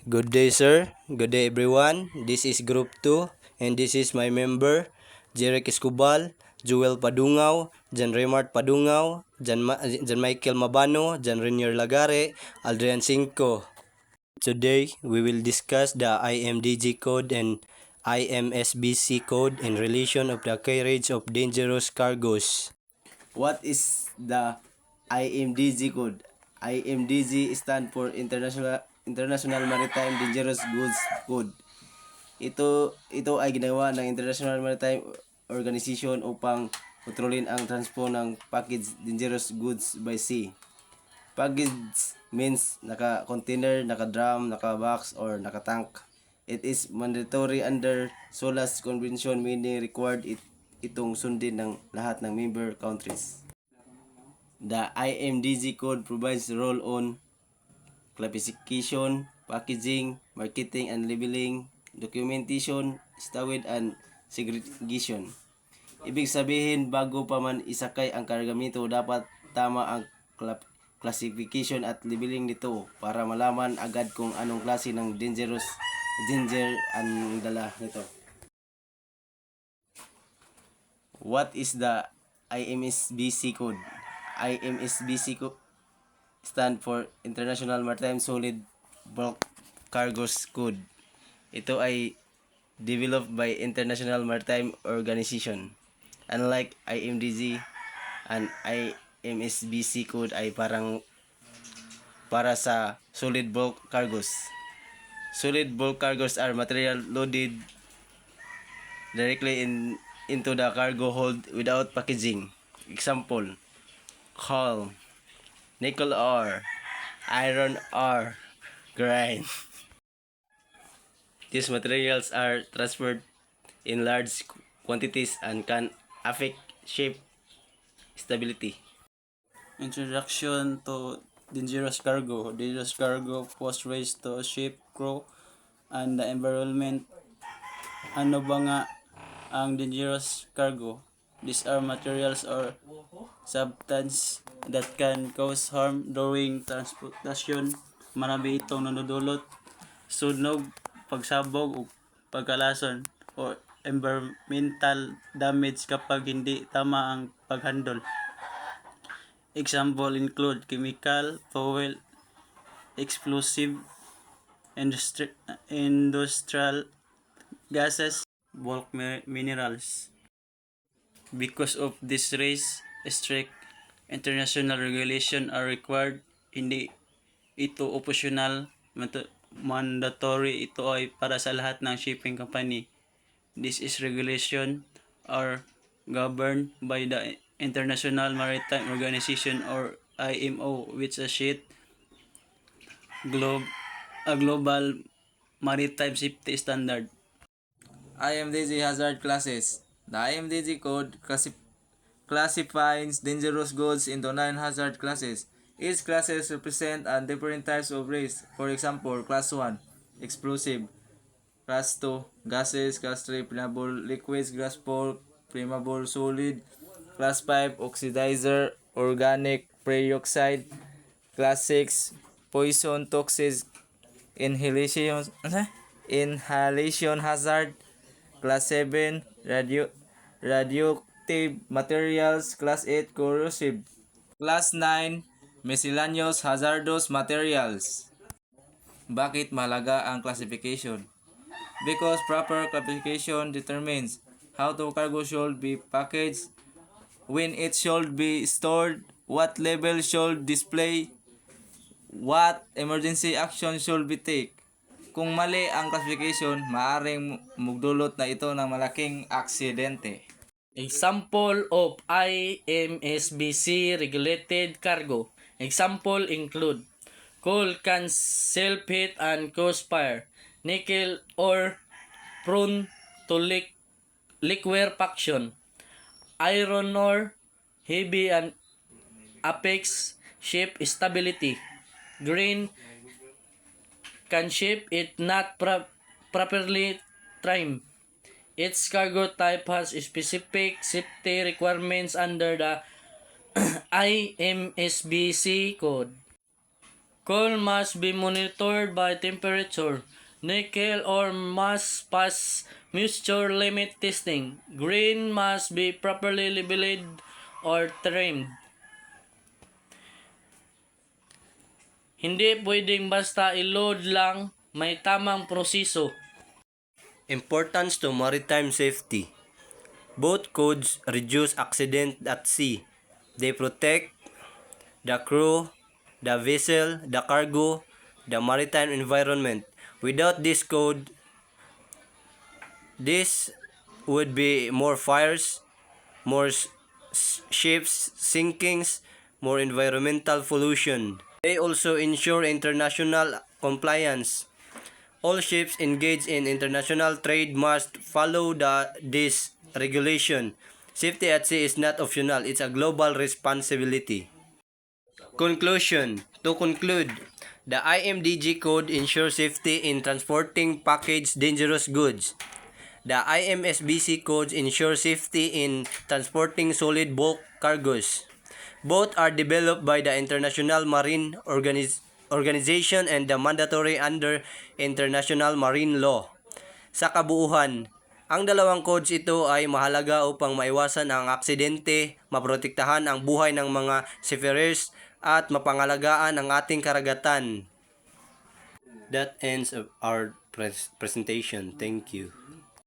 Good day, sir. Good day, everyone. This is Group 2, and this is my member, Jeric Escobal, Joel Padungaw, Jan Remart Padungaw, Jan Michael Mabano, Jan Renier Lagare, Adrian Cinco. Today, we will discuss the IMDG code and IMSBC code in relation of the carriage of dangerous cargoes. What is the IMDG code? IMDG stand for International Maritime Dangerous Goods Code. Ito ay ginawa ng International Maritime Organization upang kontrolin ang transpo ng packaged dangerous goods by sea. Packaged means naka-container, naka-drum, naka-box, or naka-tank. It is mandatory under SOLAS Convention, meaning required itong sundin ng lahat ng member countries. The IMDG code provides role on classification, packaging, marketing and labeling, documentation, stowage and segregation. Ibig sabihin, bago pa man isakay ang kargamento, dapat tama ang classification at labeling nito para malaman agad kung anong klase ng danger ang dala nito. What is the IMSBC code? IMSBC code stand for International Maritime Solid Bulk Cargoes Code. Ito ay developed by International Maritime Organization. Unlike IMDG and IMSBC code ay para sa solid bulk cargoes. Solid bulk cargoes are material loaded directly into the cargo hold without packaging. Example, coal, nickel ore, iron ore, grain. These materials are transferred in large quantities and can affect shape stability. Introduction to dangerous cargo. Dangerous cargo pose risk to ship, crew, and the environment. Ano ba nga ang dangerous cargo? These are materials or substance that can cause harm during transportation. Marami itong nanudulot, sunog, pagsabog, o pagkalason, o environmental damage kapag hindi tama ang paghandle. Example include chemical, fuel, explosive, industrial gases, bulk minerals. Because of this race, strict international regulation are required. Hindi ito optional, mandatory. Ito ay para sa lahat ng shipping company. This is regulation are governed by the International Maritime Organization or IMO, which is a global maritime safety standard. IMDG hazard classes. The IMDG code classifies dangerous goods into 9 hazard classes. Each classes represent different types of risk. For example, Class 1, explosive. Class 2, gases. Class 3, flammable liquids. Class 4, flammable solid. Class 5, oxidizer, organic peroxide. Class 6, poison toxic inhalation hazard. Class 7, radioactive materials. Class 8, corrosive. Class 9, miscellaneous hazardous materials. Bakit mahalaga ang classification? Because proper classification determines how the cargo should be packaged, when it should be stored, what level should display, what emergency action should be taken. Kung mali ang classification, maaaring magdulot na ito ng malaking aksidente. Example of IMSBC regulated cargo. Example include coal can self-heat and cause fire. Nickel ore prone to liquefaction. Iron ore heavy and affects ship stability. Grain can ship it not properly trimmed. Its cargo type has specific safety requirements under the IMSBC code. Coal must be monitored by temperature. Nickel ore must pass moisture limit testing. Grain must be properly labeled or trimmed. Hindi pwedeng basta i-load lang, may tamang proseso. Importance to maritime safety. Both codes reduce accident at sea. They protect the crew, the vessel, the cargo, the maritime environment. Without this code, this would be more fires, more ships sinkings, more environmental pollution. They also ensure international compliance. All ships engaged in international trade must follow this regulation. Safety at sea is not optional, it's a global responsibility. Conclusion. To conclude, the IMDG code ensures safety in transporting packaged dangerous goods. The IMSBC codes ensure safety in transporting solid bulk cargoes. Both are developed by the International Marine Organization and the mandatory under international marine law. Sa kabuuhan, ang dalawang codes ito ay mahalaga upang maiwasan ang aksidente, maprotektahan ang buhay ng mga seafarers, at mapangalagaan ang ating karagatan. That ends our presentation. Thank you.